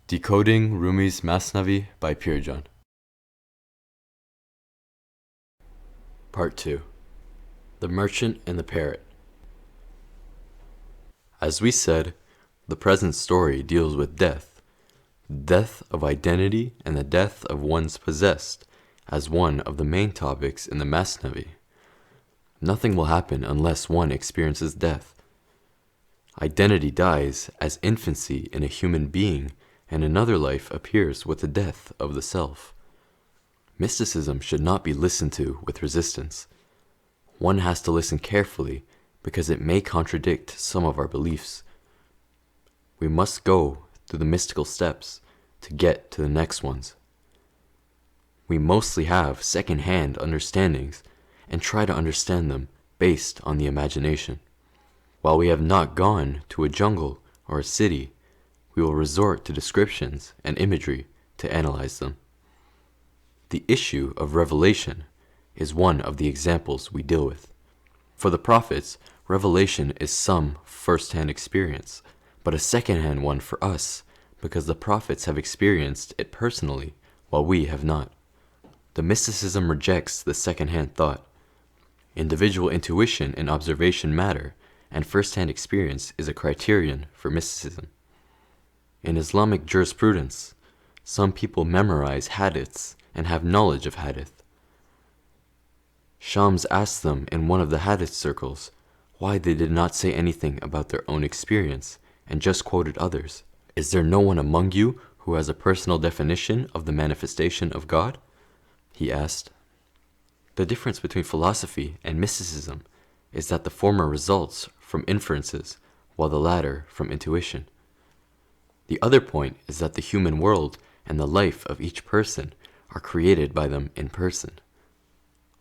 Decoding Rumi's Masnavi by Pirjan. Part 2. The Merchant and the Parrot. As we said, the present story deals with death of identity and the death of one's possessed, as one of the main topics in the Masnavi. Nothing will happen unless one experiences death. Identity dies as infancy in a human being, and another life appears with the death of the self. Mysticism should not be listened to with resistance. One has to listen carefully because it may contradict some of our beliefs. We must go through the mystical steps to get to the next ones. We mostly have second-hand understandings and try to understand them based on the imagination. While we have not gone to a jungle or a city, we will resort to descriptions and imagery to analyze them. The issue of revelation is one of the examples we deal with. For the prophets, revelation is some first-hand experience, but a second-hand one for us, because the prophets have experienced it personally, while we have not. The mysticism rejects the second-hand thought. Individual intuition and observation matter, and first-hand experience is a criterion for mysticism. In Islamic jurisprudence, some people memorize hadiths and have knowledge of hadith. Shams asked them in one of the hadith circles why they did not say anything about their own experience and just quoted others. Is there no one among you who has a personal definition of the manifestation of God? He asked. The difference between philosophy and mysticism is that the former results from inferences, while the latter from intuition. The other point is that the human world and the life of each person are created by them in person.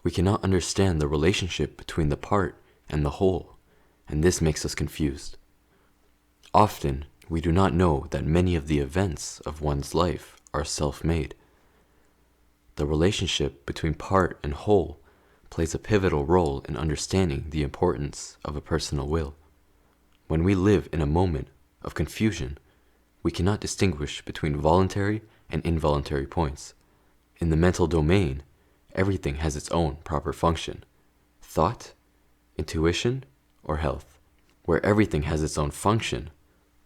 We cannot understand the relationship between the part and the whole, and this makes us confused. Often, we do not know that many of the events of one's life are self-made. The relationship between part and whole plays a pivotal role in understanding the importance of a personal will. When we live in a moment of confusion, we cannot distinguish between voluntary and involuntary points. In the mental domain, everything has its own proper function: thought, intuition, or health. Where everything has its own function,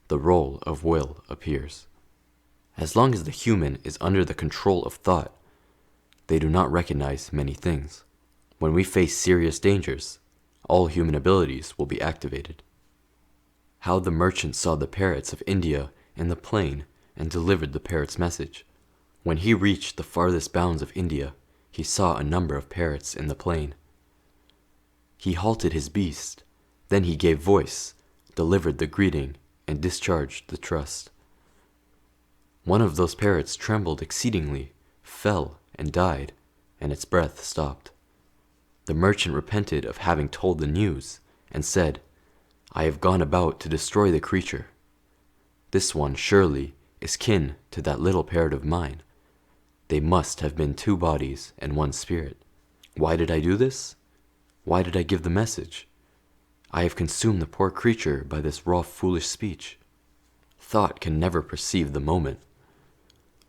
the role of will appears. As long as the human is under the control of thought, they do not recognize many things. When we face serious dangers, all human abilities will be activated. How the merchant saw the parrots of India in the plain and delivered the parrot's message. When he reached the farthest bounds of India, he saw a number of parrots in the plain. He halted his beast, then he gave voice, delivered the greeting, and discharged the trust. One of those parrots trembled exceedingly, fell, and died, and its breath stopped. The merchant repented of having told the news, and said, "I have gone about to destroy the creature. This one, surely, is kin to that little parrot of mine. They must have been two bodies and one spirit. Why did I do this? Why did I give the message? I have consumed the poor creature by this raw, foolish speech." Thought can never perceive the moment.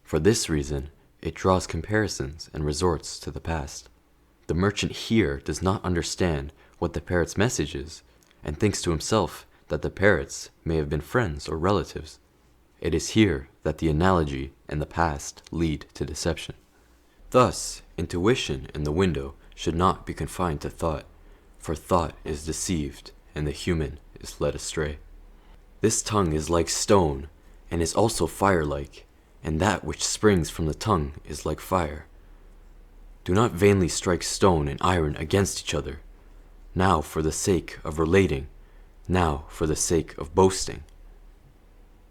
For this reason, it draws comparisons and resorts to the past. The merchant here does not understand what the parrot's message is, and thinks to himself that the parrots may have been friends or relatives. It is here that the analogy and the past lead to deception. Thus, intuition in the window should not be confined to thought, for thought is deceived and the human is led astray. This tongue is like stone and is also fire-like, and that which springs from the tongue is like fire. Do not vainly strike stone and iron against each other, now for the sake of relating, now for the sake of boasting.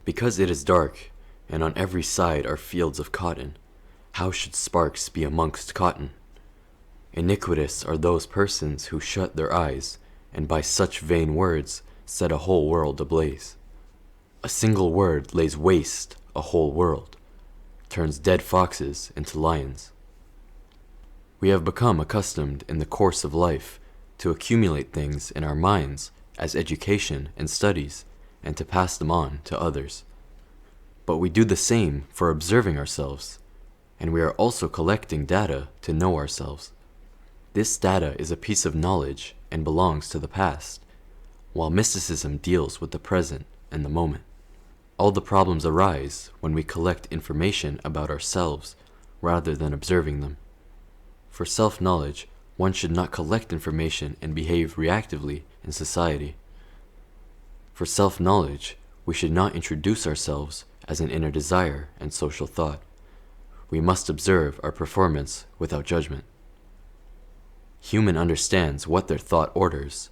Because it is dark, and on every side are fields of cotton, how should sparks be amongst cotton? Iniquitous are those persons who shut their eyes, and by such vain words set a whole world ablaze. A single word lays waste a whole world, turns dead foxes into lions. We have become accustomed in the course of life to accumulate things in our minds as education and studies, and to pass them on to others. But we do the same for observing ourselves, and we are also collecting data to know ourselves. This data is a piece of knowledge and belongs to the past, while mysticism deals with the present and the moment. All the problems arise when we collect information about ourselves rather than observing them. For self-knowledge, one should not collect information and behave reactively in society. For self-knowledge, we should not introduce ourselves as an inner desire and social thought. We must observe our performance without judgment. Human understands what their thought orders,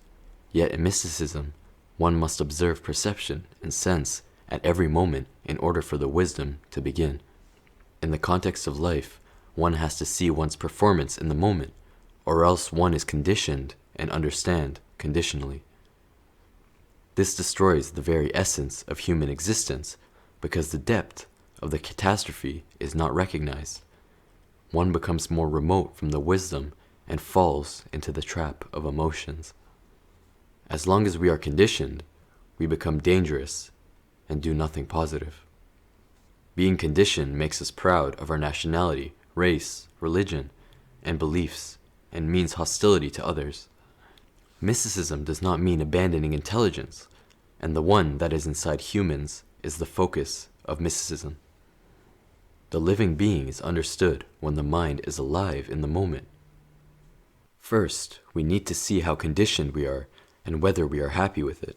yet in mysticism, one must observe perception and sense at every moment in order for the wisdom to begin. In the context of life, one has to see one's performance in the moment, or else one is conditioned and understand conditionally. This destroys the very essence of human existence because the depth of the catastrophe is not recognized. One becomes more remote from the wisdom and falls into the trap of emotions. As long as we are conditioned, we become dangerous and do nothing positive. Being conditioned makes us proud of our nationality, race, religion, and beliefs, and means hostility to others. Mysticism does not mean abandoning intelligence, and the one that is inside humans is the focus of mysticism. The living being is understood when the mind is alive in the moment. First, we need to see how conditioned we are and whether we are happy with it.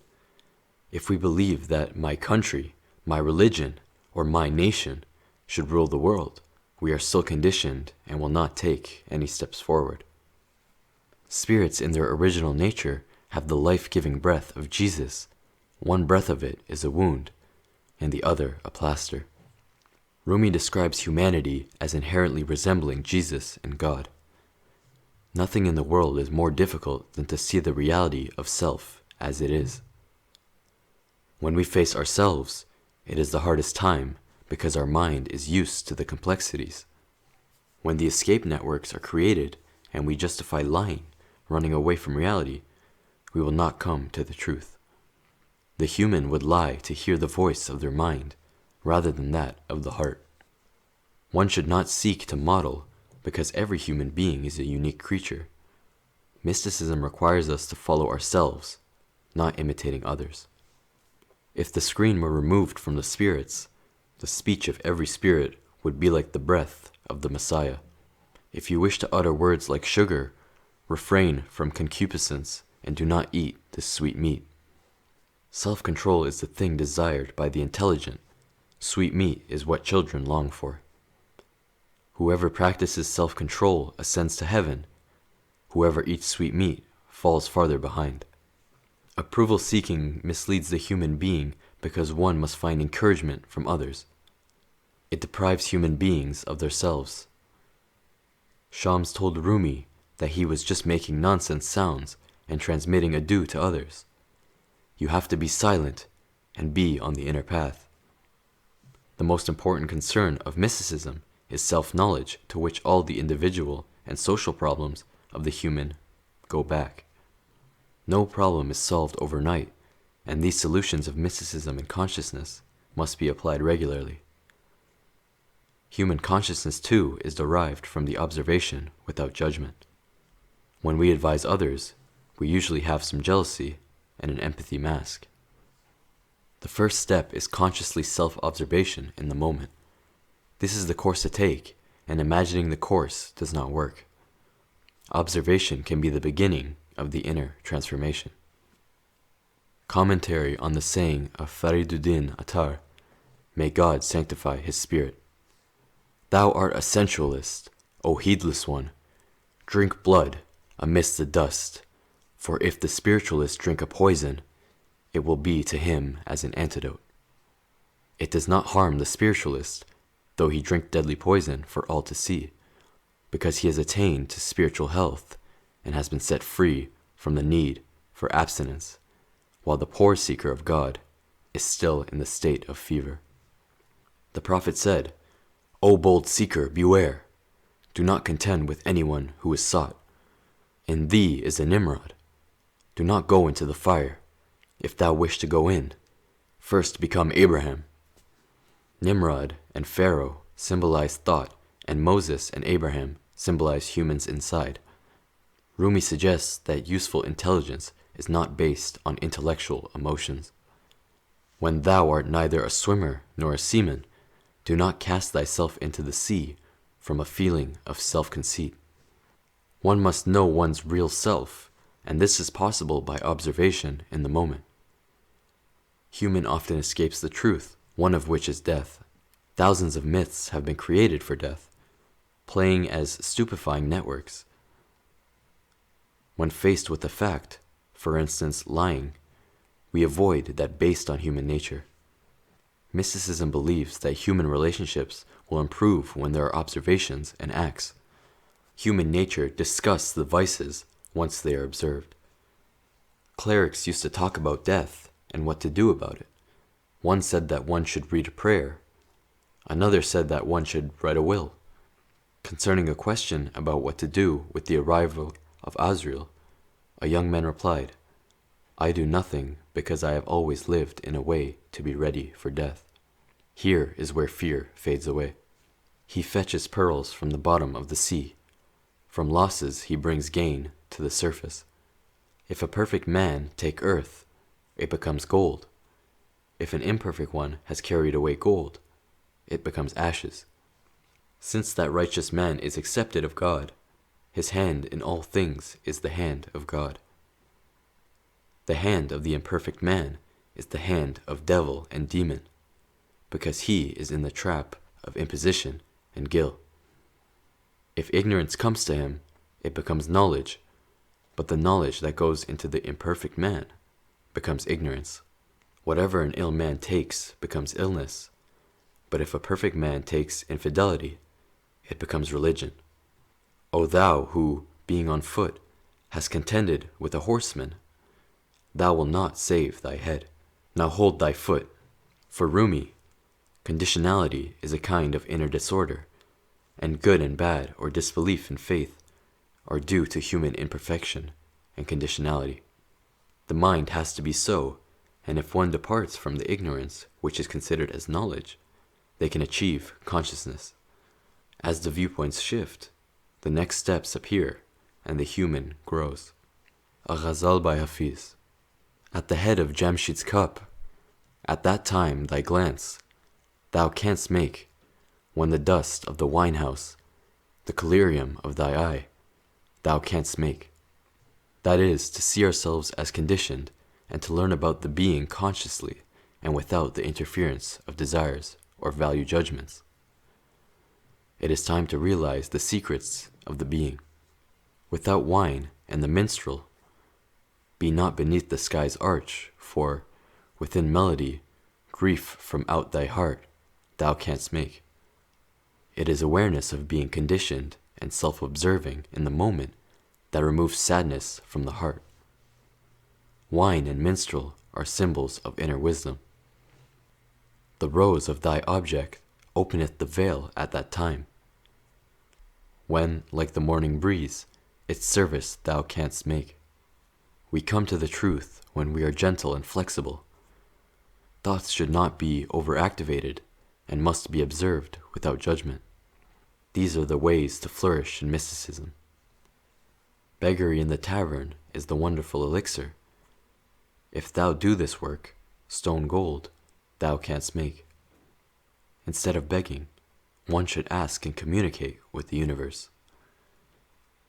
If we believe that my country, my religion, or my nation should rule the world, we are still conditioned and will not take any steps forward. Spirits in their original nature have the life-giving breath of Jesus. One breath of it is a wound, and the other a plaster. Rumi describes humanity as inherently resembling Jesus and God. Nothing in the world is more difficult than to see the reality of self as it is. When we face ourselves, it is the hardest time because our mind is used to the complexities. When the escape networks are created and we justify lying, running away from reality, we will not come to the truth. The human would lie to hear the voice of their mind rather than that of the heart. One should not seek to model because every human being is a unique creature. Mysticism requires us to follow ourselves, not imitating others. If the screen were removed from the spirits, the speech of every spirit would be like the breath of the Messiah. If you wish to utter words like sugar, refrain from concupiscence and do not eat this sweet meat. Self-control is the thing desired by the intelligent. Sweet meat is what children long for. Whoever practices self-control ascends to heaven. Whoever eats sweet meat falls farther behind. Approval-seeking misleads the human being because one must find encouragement from others. It deprives human beings of themselves. Shams told Rumi that he was just making nonsense sounds and transmitting adieu to others. You have to be silent and be on the inner path. The most important concern of mysticism is self-knowledge, to which all the individual and social problems of the human go back. No problem is solved overnight, and these solutions of mysticism and consciousness must be applied regularly. Human consciousness, too, is derived from the observation without judgment. When we advise others, we usually have some jealousy and an empathy mask. The first step is consciously self-observation in the moment. This is the course to take, and imagining the course does not work. Observation can be the beginning of the inner transformation. Commentary on the saying of Fariduddin Attar, may God sanctify his spirit. Thou art a sensualist, O heedless one. Drink blood amidst the dust, for if the spiritualist drink a poison, it will be to him as an antidote. It does not harm the spiritualist, though he drink deadly poison for all to see, because he has attained to spiritual health and has been set free from the need for abstinence, while the poor seeker of God is still in the state of fever. The prophet said, O bold seeker, beware! Do not contend with anyone who is sought. In thee is a Nimrod. Do not go into the fire. If thou wish to go in, first become Abraham. Nimrod and Pharaoh symbolize thought, and Moses and Abraham symbolize humans inside. Rumi suggests that useful intelligence is not based on intellectual emotions. When thou art neither a swimmer nor a seaman, do not cast thyself into the sea from a feeling of self-conceit. One must know one's real self, and this is possible by observation in the moment. Human often escapes the truth, one of which is death. Thousands of myths have been created for death, playing as stupefying networks. When faced with a fact, for instance lying, we avoid that based on human nature. Mysticism believes that human relationships will improve when there are observations and acts. Human nature disgusts the vices once they are observed. Clerics used to talk about death and what to do about it. One said that one should read a prayer. Another said that one should write a will. Concerning a question about what to do with the arrival of Azrael, a young man replied, "I do nothing because I have always lived in a way to be ready for death." Here is where fear fades away. He fetches pearls from the bottom of the sea. From losses he brings gain to the surface. If a perfect man take earth, it becomes gold. If an imperfect one has carried away gold, it becomes ashes. Since that righteous man is accepted of God, his hand in all things is the hand of God. The hand of the imperfect man is the hand of devil and demon, because he is in the trap of imposition and guilt. If ignorance comes to him, it becomes knowledge, but the knowledge that goes into the imperfect man becomes ignorance. Whatever an ill man takes becomes illness, but if a perfect man takes infidelity, it becomes religion. O thou who, being on foot, hast contended with a horseman, thou wilt not save thy head. Now hold thy foot. For Rumi, conditionality is a kind of inner disorder, and good and bad or disbelief in faith are due to human imperfection and conditionality. The mind has to be so, and if one departs from the ignorance which is considered as knowledge, they can achieve consciousness. As the viewpoints shift, the next steps appear, and the human grows. A ghazal by Hafiz. At the head of Jamshid's cup, at that time thy glance, thou canst make, when the dust of the wine-house, the collyrium of thy eye, thou canst make. That is, to see ourselves as conditioned, and to learn about the being consciously, and without the interference of desires or value judgments. It is time to realize the secrets of the being. Without wine and the minstrel, be not beneath the sky's arch, for, within melody, grief from out thy heart, thou canst make. It is awareness of being conditioned and self-observing in the moment that removes sadness from the heart. Wine and minstrel are symbols of inner wisdom. The rose of thy object openeth the veil at that time, when, like the morning breeze, its service thou canst make. We come to the truth when we are gentle and flexible. Thoughts should not be overactivated and must be observed without judgment. These are the ways to flourish in mysticism. Beggary in the tavern is the wonderful elixir. If thou do this work, stone gold thou canst make. Instead of begging, one should ask and communicate with the universe.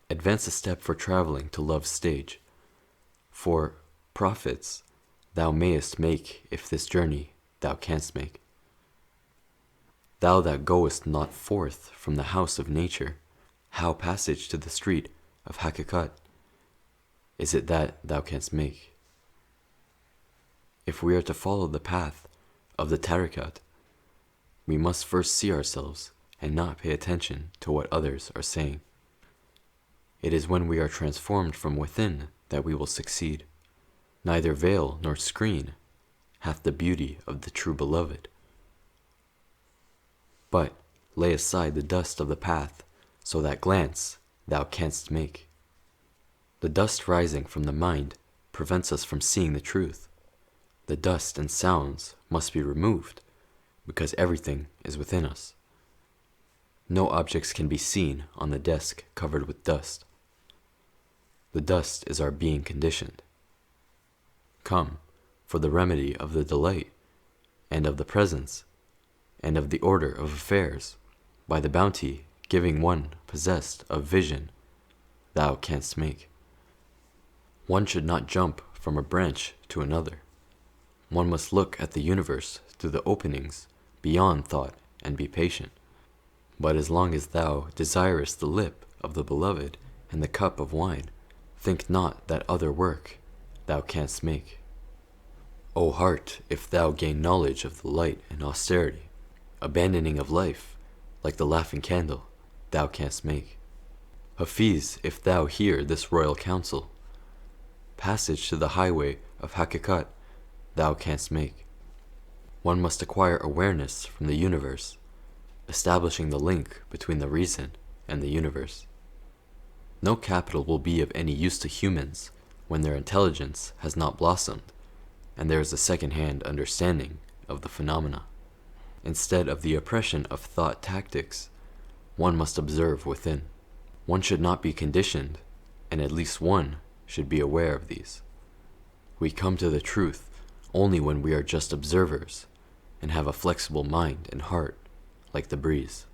Advance a step for traveling to love's stage. For profits thou mayest make if this journey thou canst make. Thou that goest not forth from the house of nature, how passage to the street of Hakikat is it that thou canst make? If we are to follow the path of the tariqat, we must first see ourselves and not pay attention to what others are saying. It is when we are transformed from within that we will succeed. Neither veil nor screen hath the beauty of the true beloved. But lay aside the dust of the path, so that glance thou canst make. The dust rising from the mind prevents us from seeing the truth. The dust and sounds must be removed, because everything is within us. No objects can be seen on the desk covered with dust. The dust is our being conditioned. Come, for the remedy of the delight, and of the presence, and of the order of affairs, by the bounty giving one possessed of vision, thou canst make. One should not jump from a branch to another. One must look at the universe through the openings beyond thought and be patient. But as long as thou desirest the lip of the beloved and the cup of wine, think not that other work thou canst make. O heart, if thou gain knowledge of the light and austerity, abandoning of life, like the laughing candle, thou canst make. Hafiz, if thou hear this royal counsel, passage to the highway of hakikat thou canst make. One must acquire awareness from the universe, establishing the link between the reason and the universe. No capital will be of any use to humans when their intelligence has not blossomed and there is a second-hand understanding of the phenomena. Instead of the oppression of thought tactics, one must observe within. One should not be conditioned, and at least one should be aware of these. We come to the truth only when we are just observers and have a flexible mind and heart like the breeze.